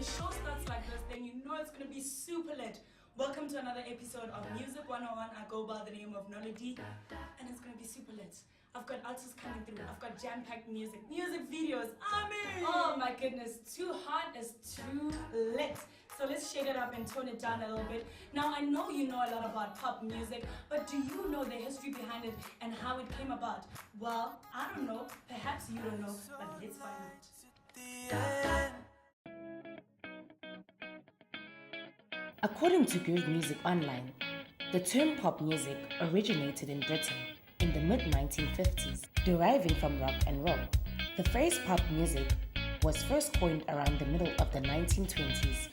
the show starts like this, then you know it's going to be super lit. Welcome to another episode of Music 101. I go by the name of Noladi, and it's going to be super lit. I've got artists coming through. I've got jam-packed music videos. Oh my goodness, too hot is too lit. So let's shake it up and tone it down a little bit. Now, I know you know a lot about pop music, but do you know the history behind it and how it came about? Well, I don't know. Perhaps you don't know, but let's find out. According to Groove Music Online, the term pop music originated in Britain in the mid-1950s, deriving from rock and roll. The phrase pop music was first coined around the middle of the 1920s.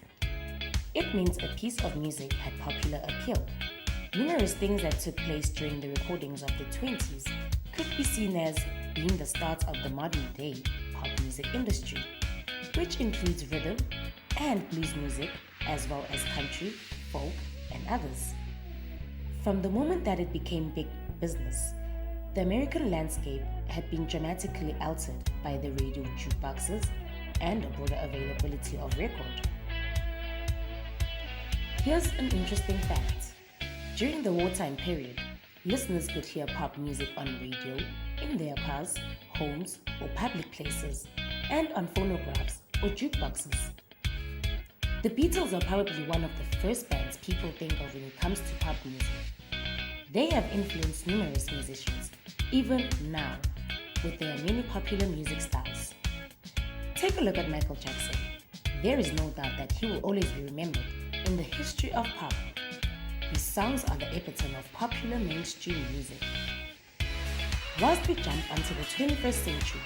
It means a piece of music had popular appeal. Numerous things that took place during the recordings of the 20s could be seen as being the start of the modern-day pop music industry, which includes rhythm and blues music, as well as country, folk, and others. From the moment that it became big business, the American landscape had been dramatically altered by the radio jukeboxes and a broader availability of record. Here's an interesting fact. During the wartime period, listeners could hear pop music on radio, in their cars, homes, or public places, and on phonographs or jukeboxes. The Beatles are probably one of the first bands people think of when it comes to pop music. They have influenced numerous musicians, even now, with their many popular music styles. Take a look at Michael Jackson. There is no doubt that he will always be remembered in the history of pop. His songs are the epitome of popular mainstream music. Whilst we jump onto the 21st century,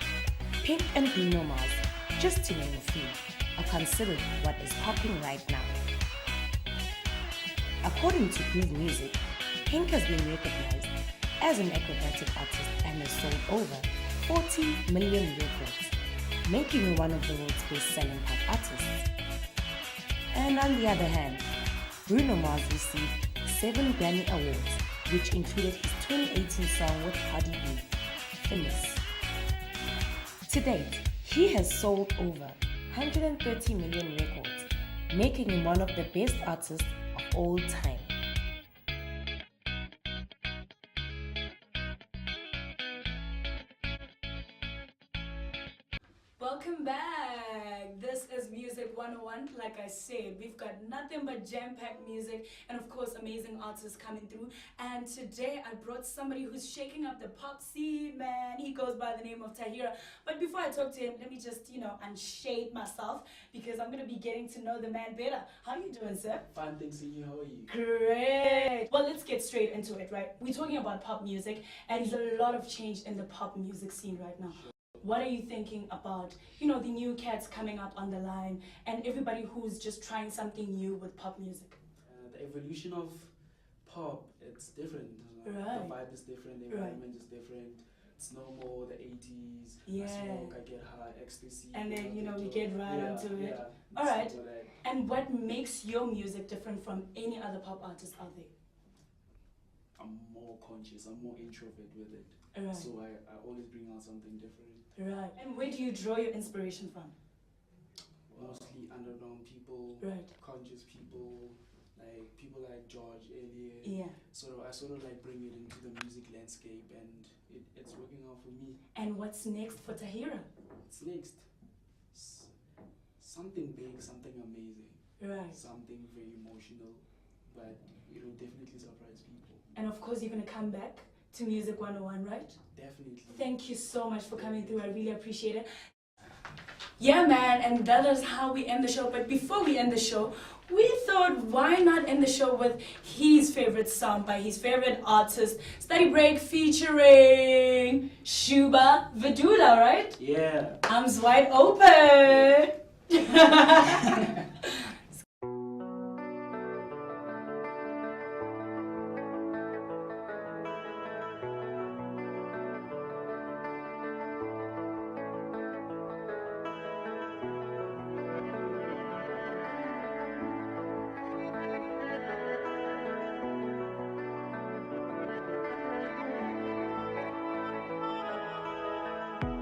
Pink and Bruno Mars, just to name a few, are considered what is popping right now. According to Groove Music, Pink has been recognized as an acrobatic artist and has sold over 40 million records, making her one of the world's best-selling pop artists. And on the other hand, Bruno Mars received 7 Grammy Awards, which included his 2018 song with Cardi B, Famous. To date, he has sold over 130 million records, making him one of the best artists of all time. Welcome back. This is Music 101. Like I said, we've got nothing but jam-packed music and of course amazing artists coming through. And today I brought somebody who's shaking up the pop scene, man. He goes by the name of Tahira. But before I talk to him, let me just, unshade myself because I'm going to be getting to know the man better. How are you doing, sir? Fine, thanks to you. How are you? Great. Well, let's get straight into it, right? We're talking about pop music and there's a lot of change in the pop music scene right now. Sure. What are you thinking about, the new cats coming up on the line and everybody who's just trying something new with pop music? The evolution of pop, it's different. Right. The vibe is different, the environment is different. It's no more the 80s. Yeah. I smoke, I get high, ecstasy. And then, we get right onto it. Yeah, All right. like And what makes your music different from any other pop artist out there? I'm more conscious, I'm more introvert with it. Right. So I always bring out something different. Right. And where do you draw your inspiration from? Mostly underground people, Right. conscious people like George earlier. Yeah. So I sort of like bring it into the music landscape and it's working out for me. And what's next for Tahira? What's next? Something big, something amazing. Right. Something very emotional, but it will definitely surprise people. And of course you're going to come back to Music 101, right? Definitely. Thank you so much for coming through. I really appreciate it. Yeah, man, and that is how we end the show. But before we end the show, we thought, why not end the show with his favorite song by his favorite artist, Study Break featuring Shuba Vidula, right? Yeah. Arms wide open.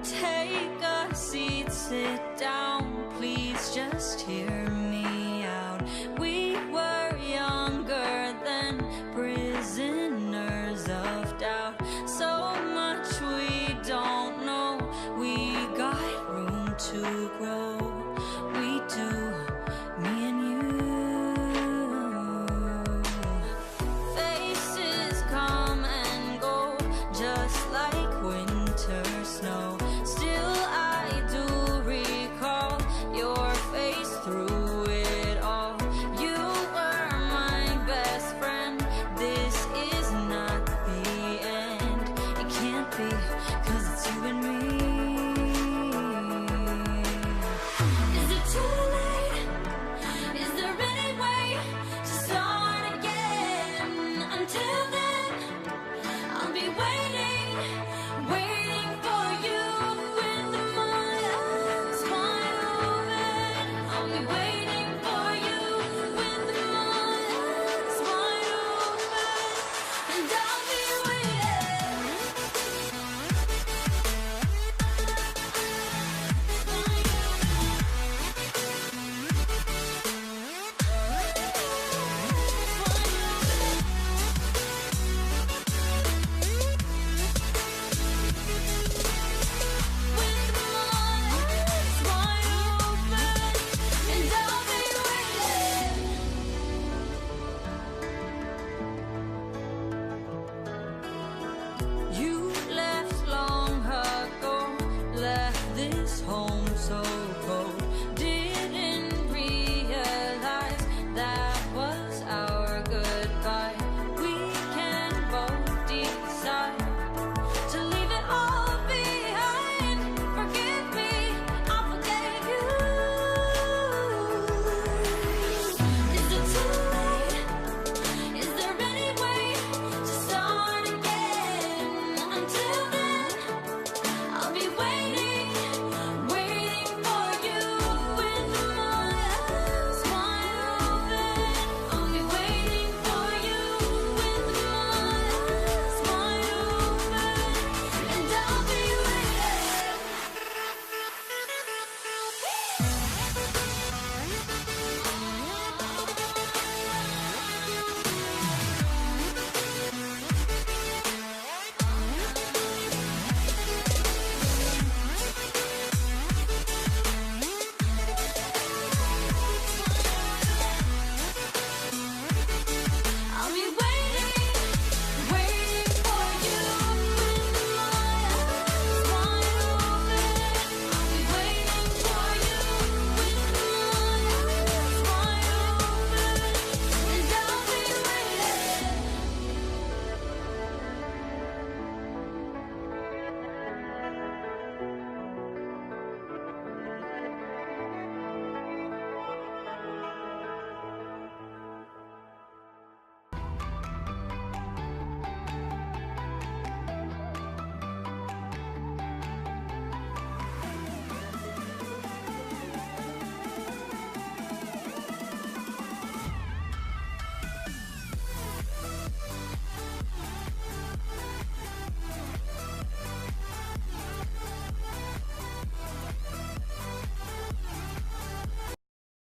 Take a seat, sit down, please just hear